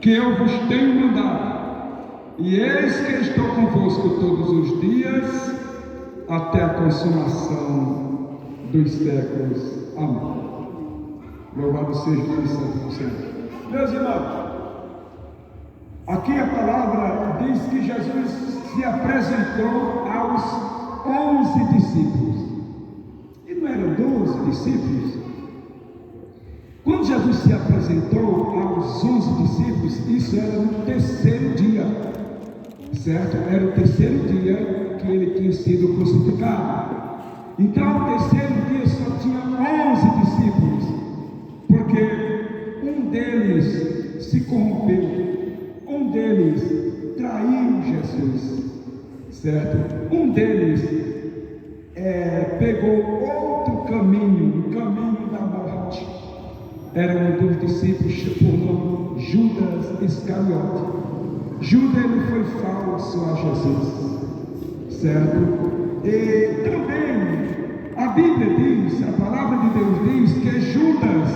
que eu vos tenho mandado, e eis que estou convosco todos os dias, até a consumação dos séculos. Amém. Louvado seja o nome santo do Senhor. Meus irmãos, aqui a palavra diz que Jesus se apresentou aos 11 discípulos. E não eram 12 discípulos? Quando Jesus se apresentou aos 11 discípulos, isso era no terceiro dia, certo? Era o terceiro dia que ele tinha sido crucificado. Então, no terceiro dia só tinha 11 discípulos, porque um deles se corrompeu, um deles traiu Jesus, certo? Um deles pegou outro caminho, o caminho da morte. Era um dos discípulos por nome Judas Iscariote. Judas, ele foi falso a Jesus, certo? E também a Bíblia diz, a palavra de Deus diz que Judas,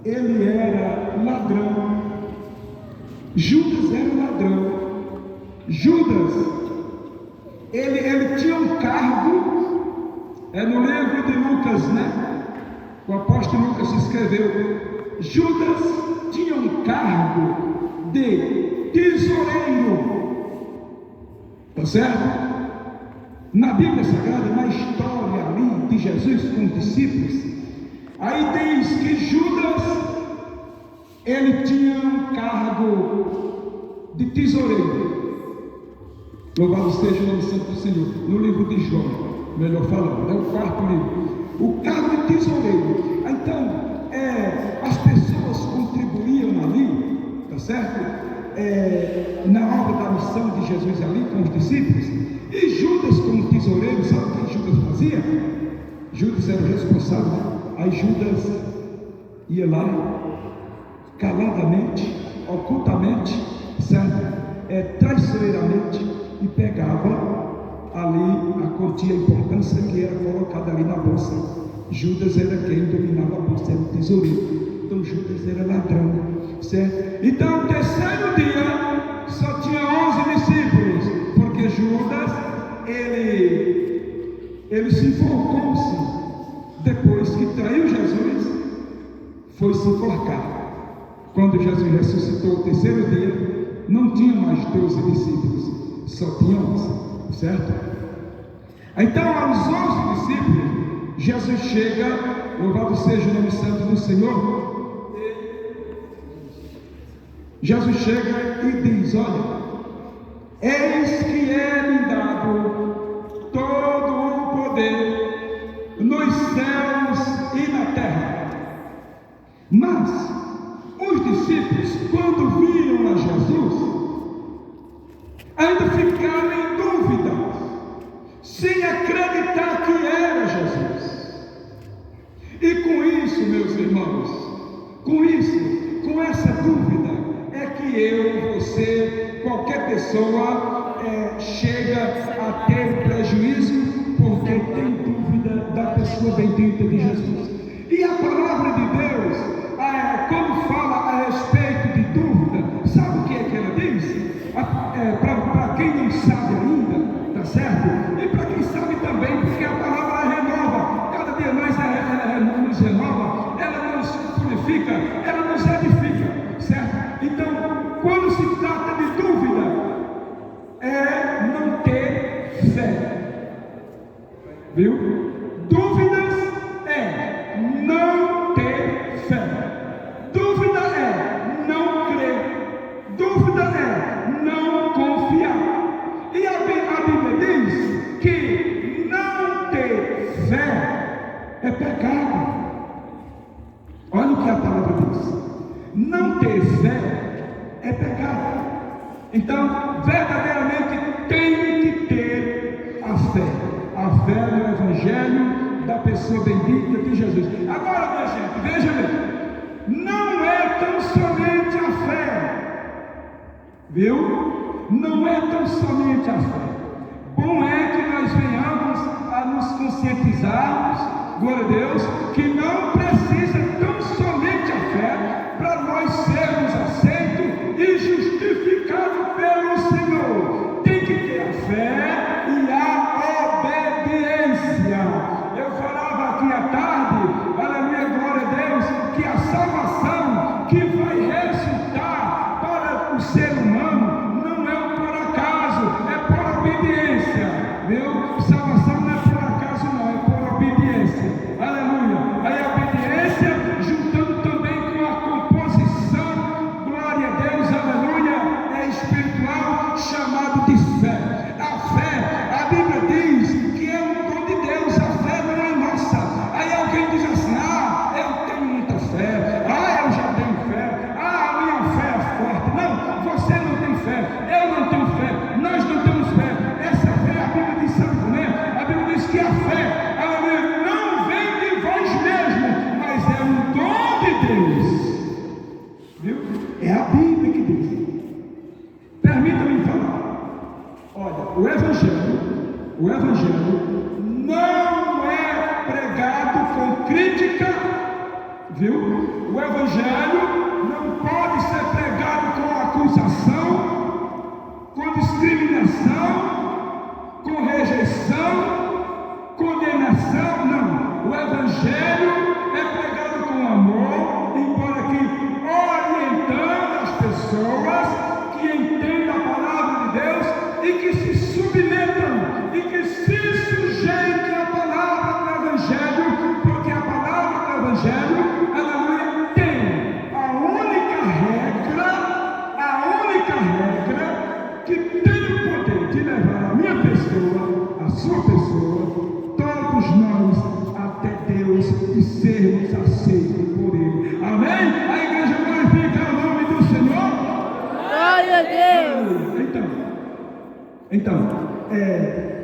ele era ladrão. Judas era ladrão. Judas, ele tinha um cargo, no livro de Lucas, né? O apóstolo Lucas escreveu, Judas tinha um cargo de tesoureiro, tá certo? Na Bíblia Sagrada, na história ali de Jesus com os discípulos, aí diz que Judas, ele tinha um cargo de tesoureiro. Louvado seja o nome santo do Senhor. No livro de João, melhor falando, é o quarto livro. O cargo de tesoureiro. Então, as pessoas contribuíam ali, tá certo? Na obra da missão de Jesus ali com os discípulos. E Judas, como tesoureiro, sabe o que Judas fazia? Judas era o responsável. Aí Judas ia lá, caladamente, ocultamente, certo? Traiçoeiramente, e pegava ali a quantia, a importância que era colocada ali na bolsa. Judas era quem dominava a bolsa, era o tesoureiro. Então Judas era ladrão, certo? Então no terceiro dia só tinha 11 discípulos, porque Judas, ele se enforcou-se. Depois que traiu Jesus, foi se enforcar. Quando Jesus ressuscitou o terceiro dia, não tinha mais 12 discípulos, só tinha 11. Certo? Então, aos 11 discípulos, Jesus chega, louvado seja o nome santo do Senhor. Jesus chega e diz: olha, eis que é-me dado todo o poder nos céus e na terra. Mas os discípulos, quando viram a Jesus, ainda ficaram em dúvida, sem acreditar que era Jesus. E com isso, meus irmãos, com essa dúvida, é que eu, você, qualquer pessoa chega a ter prejuízo, porque tem dúvida da pessoa bendita de Jesus. E a palavra de Deus, quando fala a respeito de dúvida, sabe o que é que ela diz? Para quem não sabe ainda, tá certo? E para quem sabe também, porque a palavra renova, cada dia mais ela nos renova, ela nos purifica, ela nos edifica, certo? Então, quando se trata de dúvida, é não ter fé, viu? Dúvidas é não ter fé, dúvida é não crer, dúvida é não confiar. E a Bíblia diz que não ter fé é pecado. Olha o que a palavra diz: não ter fé é pecado. Então, verdadeiramente tem que ter a fé no Evangelho da pessoa bendita de Jesus. Agora, minha gente, veja bem, não é tão somente a fé, viu? Não é tão somente a fé. Bom é que nós venhamos a nos conscientizarmos, glória a Deus, que não precisa tão somente a fé para que a salvação que vai resultar para o ser humano não é por acaso, é por obediência, viu? Salvação não é por acaso, não, é por obediência. Aleluia. Aí a obediência juntando também com a composição, glória a Deus, aleluia, é espiritual, chamado de fé. A fé, a Bíblia diz que é um dom de Deus, a fé não é nossa. Aí alguém diz assim: eu tenho muita fé, eu já tenho fé, a minha fé é forte. Não, você não tem fé, eu não tenho fé, nós não temos fé. Essa fé, a Bíblia diz, sabe como é? A Bíblia diz que a fé, aleluia, não vem de vós mesmo, mas é um dom de Deus, viu? É a Bíblia que diz. Permita-me falar. Olha, o Evangelho não é pregado com crítica, viu? O Evangelho não pode ser pregado com acusação, com discriminação, com rejeição, condenação, não. O Evangelho é pregado com amor, embora que orientando as pessoas que entendam a palavra de Deus e que se submetam e que se sujeitem à palavra do Evangelho, porque a palavra do Evangelho, aleluia, tem a única regra que tem o poder de levar a minha pessoa, a sua pessoa, todos nós até Deus e sermos aceitos por Ele. Amém? A igreja glorifica o nome do Senhor. Glória a Deus. Então,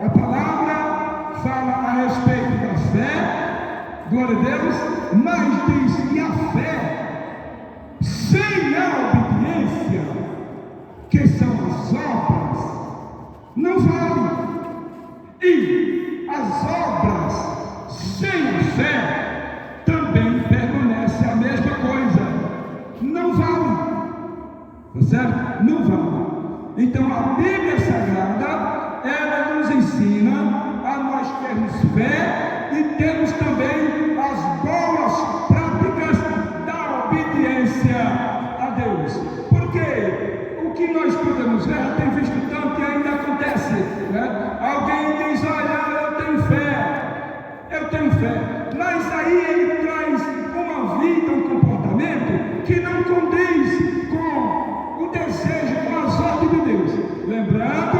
a palavra fala a respeito da fé, glória a Deus, mas diz que a fé sem a obediência, que são as obras, não vale. E as obras sem a fé também permanece a mesma coisa, não vale, tá certo? Não vale. Então a Bíblia Sagrada, ela nos ensina a nós termos fé e temos também as boas práticas da obediência a Deus. Porque o que nós podemos ver, já tem visto tanto e ainda acontece, né? Alguém diz: olha, eu tenho fé, mas aí ele traz uma vida, um comportamento que não condiz com o desejo, com as ordens de Deus. Lembrando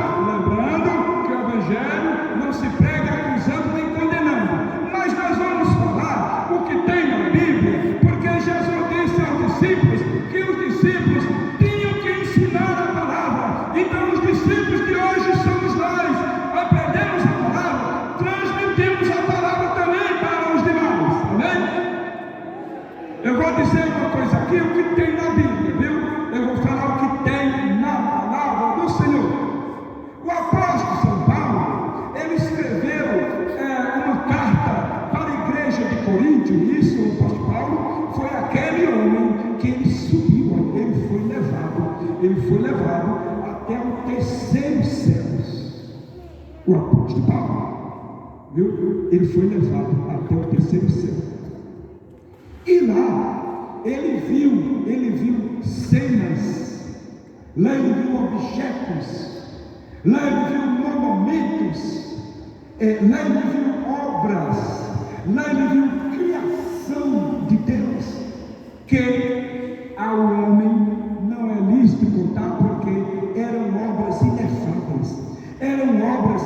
que o Evangelho não se prega acusando nem condenando, mas nós vamos falar o que tem na Bíblia, porque Jesus disse aos discípulos que os discípulos tinham que ensinar a palavra. Então os discípulos de hoje somos nós, aprendemos a palavra, transmitimos a palavra também para os demais, amém? Eu vou dizer uma coisa aqui, o que tem na Bíblia, viu? Eu vou falar o que tem na palavra do Senhor. O apóstolo São Paulo, ele escreveu uma carta para a igreja de Corinto. Isso, o apóstolo Paulo foi aquele homem que ele subiu, ele foi levado até o terceiro céu. O apóstolo Paulo, viu? Ele foi levado até o terceiro céu. E lá ele viu cenas, lá ele viu objetos, lá ele viu monumentos, lá ele viu obras, lá ele viu criação de Deus, que ao homem não é lícito contar, porque eram obras inefáveis, eram obras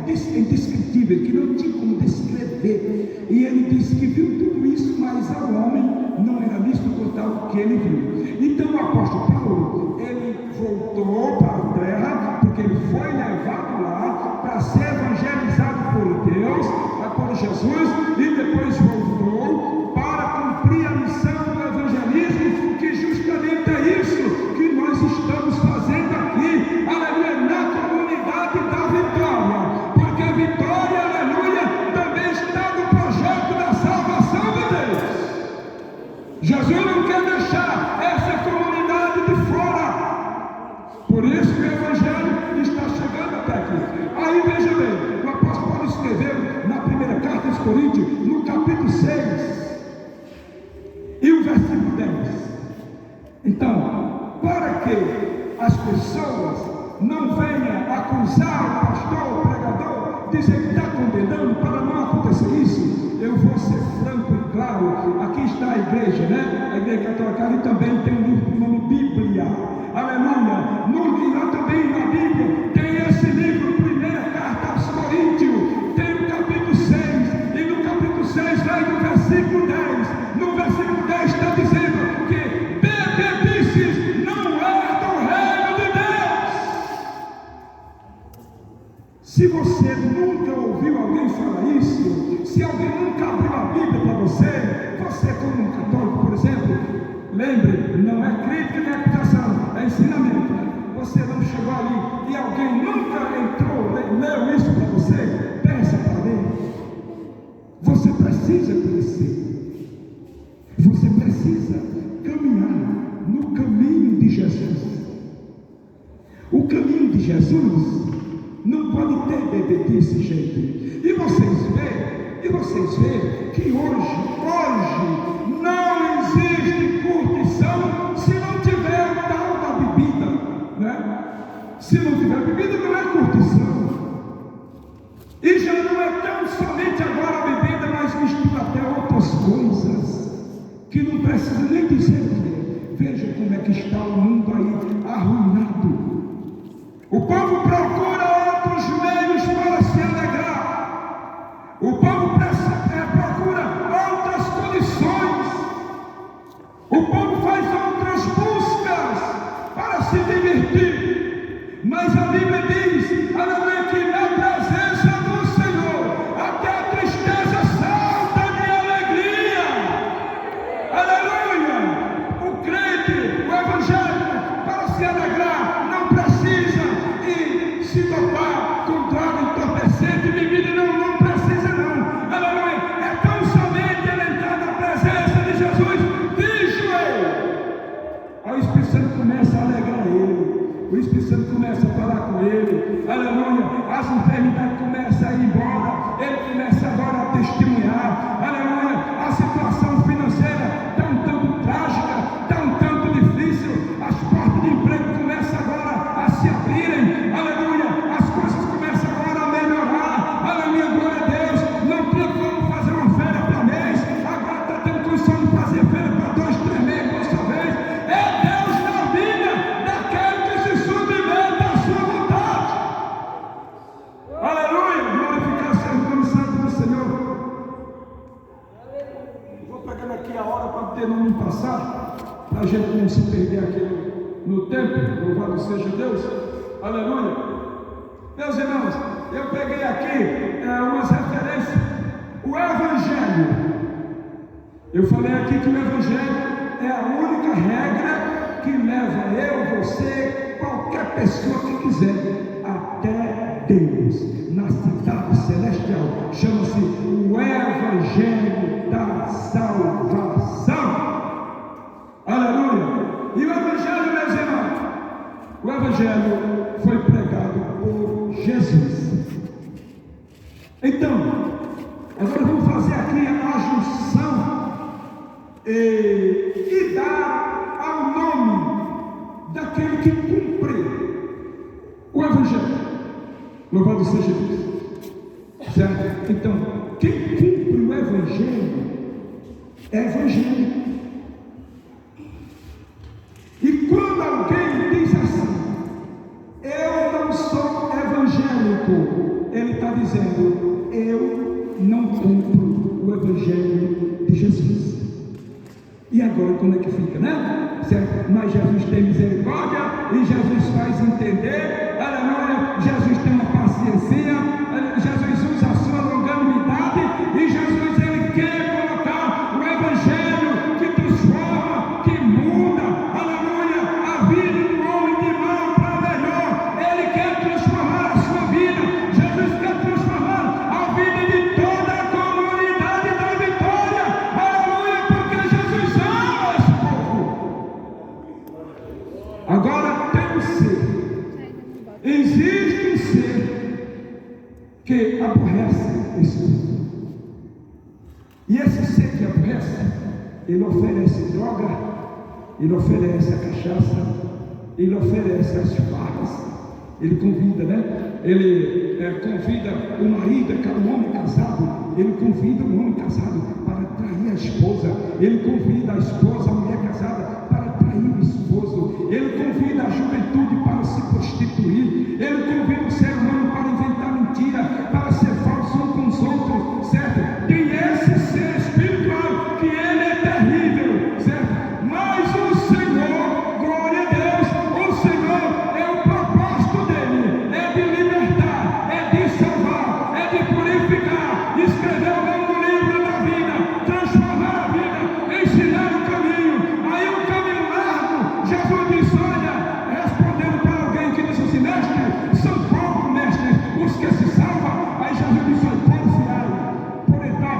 indescritíveis, que não tinha como descrever. E ele disse que viu tudo isso, mas ao homem não era lícito contar o que ele viu. Então o apóstolo Paulo, ele voltou para a terra, porque ele foi levado lá para ser evangelizado por Deus, por Jesus, e depois voltou para cumprir a missão do evangelismo, que justamente é isso que nós estamos fazendo aqui, aleluia, na comunidade da Vitória, porque a Vitória, aleluia, também está no projeto da salvação de Deus. Jesus não quer deixar essa comunidade de fora, por isso que o evangelho está chegando até aqui. Aí veja bem, o apóstolo Paulo escreveu na primeira carta aos Coríntios, no capítulo 6, E o versículo 10. Então, para que as pessoas não venham acusar o pastor, o pregador, dizer que está condenando, para não acontecer isso, eu vou ser franco e claro. Aqui está a igreja, né? A igreja católica, ali também tem um livro com o nome Bíblia. Aleluia! E lá também na Bíblia tem esse livro, primeira carta aos Coríntios, tem o capítulo 6, e no capítulo 6 vai no versículo 10. No versículo 10 está dizendo que bebedices não é do reino de Deus. Se você nunca ouviu alguém falar isso, se alguém nunca abriu a Bíblia para você como um católico, por exemplo, lembre, não é crítica nem acusação, é ensinamento. Você não chegou ali e alguém nunca entrou, leu isso para você, peça para ler. Você precisa conhecer. Você precisa caminhar no caminho de Jesus. O caminho de Jesus não pode ter bebedice, gente. E vocês veem que hoje não existe curtição se não tiver o tal da bebida, né? Se não tiver bebida, não é curtição. E já não é tão somente agora a bebida, mas mistura até outras coisas que não precisa nem dizer o que é. Veja como é que está o mundo aí arruinado. O povo procura outros meios para se alegrar. O povo procura outras condições. O povo faz outras buscas para se divertir. Mas a Bíblia diz, aleluia, que na presença do Senhor até a tristeza salta de alegria. Aleluia! O crente, o evangélico, para se alegrar, não precisa se dopar com droga entorpecente, bebida, não precisa não. Aleluia! É tão somente ele entrar na presença de Jesus de joelho. Aí o Espírito Santo começa a alegrar ele. O Espírito Santo começa a falar com ele. Aleluia! As enfermidades começam a ir embora. Ele começa agora a testemunhar. Aleluia! A situação financeira está um tanto trágica, está um tanto difícil. As portas de emprego começam agora a se abrirem. Aleluia! As coisas começam agora a melhorar. Aleluia! Glória a Deus! Não tinha como fazer uma feira para mês. Agora está tendo condição de fazer feira para 2, 3 meses por sua vez. É Deus na vida daquele que se submete à sua vontade. Aleluia! Glorificar seja o nome santo do Senhor. Vou pegando aqui a hora para ter não passar, para a gente não se perder aqui no tempo. Louvado seja Deus. Aleluia! Meus irmãos, eu peguei aqui umas referências. O Evangelho. Eu falei aqui que o Evangelho é a única regra que leva eu, você, qualquer pessoa que quiser, até Deus, na cidade celestial. Chama-se o Evangelho da salvação. Aleluia! E o Evangelho, meus irmãos, o Evangelho foi pregado por Jesus. Então, agora vamos fazer aqui a junção e dar ao nome daquele que cumpre o Evangelho. Louvado seja Deus. Certo? Então, quem cumpre o Evangelho é evangélico. E quando alguém diz assim, eu não sou evangélico, ele está dizendo, eu não cumpro o Evangelho de Jesus. E agora como é que fica, né? Certo? Mas Jesus tem misericórdia e Jesus faz entender. Aleluia! Jesus tem uma paciência. Jesus usa a sua longanimidade. E Jesus, ele quer colocar o Evangelho que transforma, que muda, aleluia, a vida do homem de mal para melhor. Ele quer transformar a sua vida. Jesus quer transformar a vida de toda a comunidade da Vitória. Aleluia, porque Jesus ama esse povo. Agora tem um ser. Existe um ser que aborrece esse povo. E esse ser que aborrece ele oferece droga, ele oferece a cachaça, ele oferece as farras, ele convida, né? Ele convida o marido, o homem casado, ele convida o homem casado para trair a esposa, ele convida a esposa, a mulher casada, para trair o esposo, ele convida a juventude para se prostituir, ele convida o ser humano para inventar mentira, para ser falso um com os outros, certo? Tem esse ser espiritual que ele é terrível, certo? Mas o Senhor, glória a Deus, o Senhor é o propósito dele, é de libertar, é de salvar, é de purificar, escrever o nome no livro da vida, transformar a vida, ensinar o caminho. Aí o caminho largo, Jesus disse: olha, respondendo para alguém que disse assim: mestre, são poucos, mestre, os que se salvam. Aí Jesus disse: olha, confiai por entrar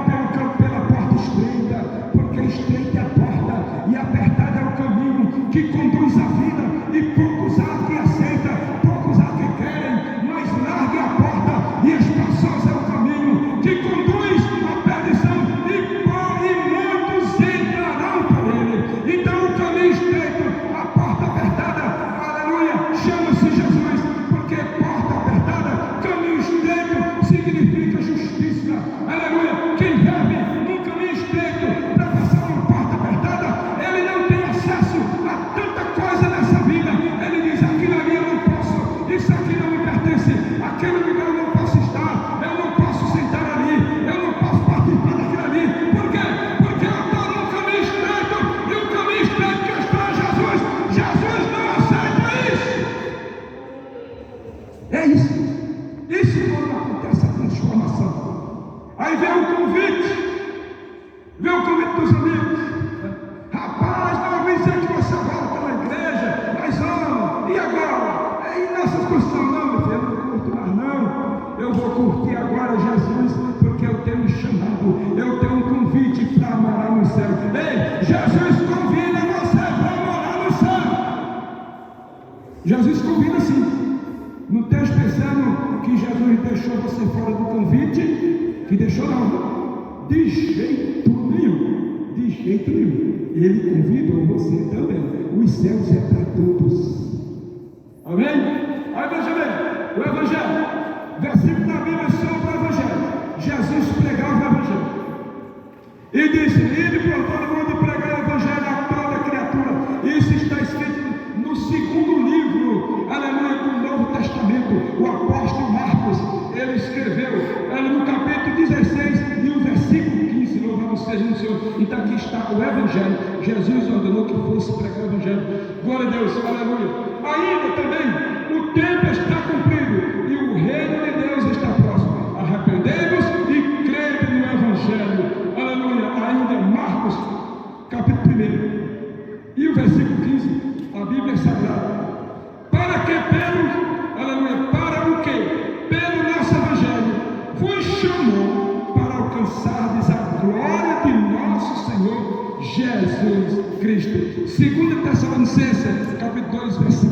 pela porta estreita, porque estreita é a porta e apertada é o caminho que conduz à vida, e poucos há que aceita, poucos há que querem, mas larga é a porta e espaçoso é o caminho que conduz à perdição, e muitos entrarão por ele. Então o caminho estreito, a porta apertada, aleluia, chama-se Jesus, porque porta apertada, caminho estreito significa justiça, aleluia. Quem bebe num caminho estreito para passar uma porta apertada, ele não tem acesso a tanta coisa nessa vida. Ele diz: aquilo ali eu não posso, isso aqui não me pertence, aquele lugar eu não posso estar, eu não posso sentar ali, eu não posso participar daquilo ali. Por quê? Porque eu estou num caminho estreito, e o caminho estreito que está em Jesus, Jesus não aceita isso. É isso. Isso quando acontece a transformação. Aí vem o convite dos amigos. Rapaz, não ouvi dizer que você agora está na igreja, mas e agora? E nessas questões, não, meu filho, eu não curto mais não. Eu vou curtir agora Jesus, porque eu tenho um chamado, eu tenho um convite para morar no céu. Ei, Jesus convida você para morar no céu. Jesus convida sim. Não esteja pensando que Jesus deixou você fora do convite, que deixou não, de jeito nenhum, de jeito nenhum. Ele convidou você também. Os céus é para todos. Amém? Aí veja bem, o Evangelho, versículo da Bíblia sobre o Evangelho. Jesus pregava o Evangelho e disse: ide por todo mundo e pregar o Evangelho a toda criatura. Isso está escrito no segundo livro, aleluia, do Novo Testamento. O apóstolo Marcos, ele escreveu no capítulo 16 e o versículo 15, louvado seja o Senhor. Então aqui está o Evangelho. Jesus ordenou que fosse pregar o Evangelho. Glória a Deus, aleluia. Ainda também o tempo está cumprido e o reino de Deus está próximo. Arrependei-vos e crede no Evangelho. Aleluia. Ainda Marcos capítulo 1 e o versículo 15. A Bíblia é sagrada. Para que aleluia, para o que? Pelo nosso Evangelho vos chamou para alcançardes a glória de Senhor Jesus Cristo. 2 Tessalonicenses, capítulo 2, versículo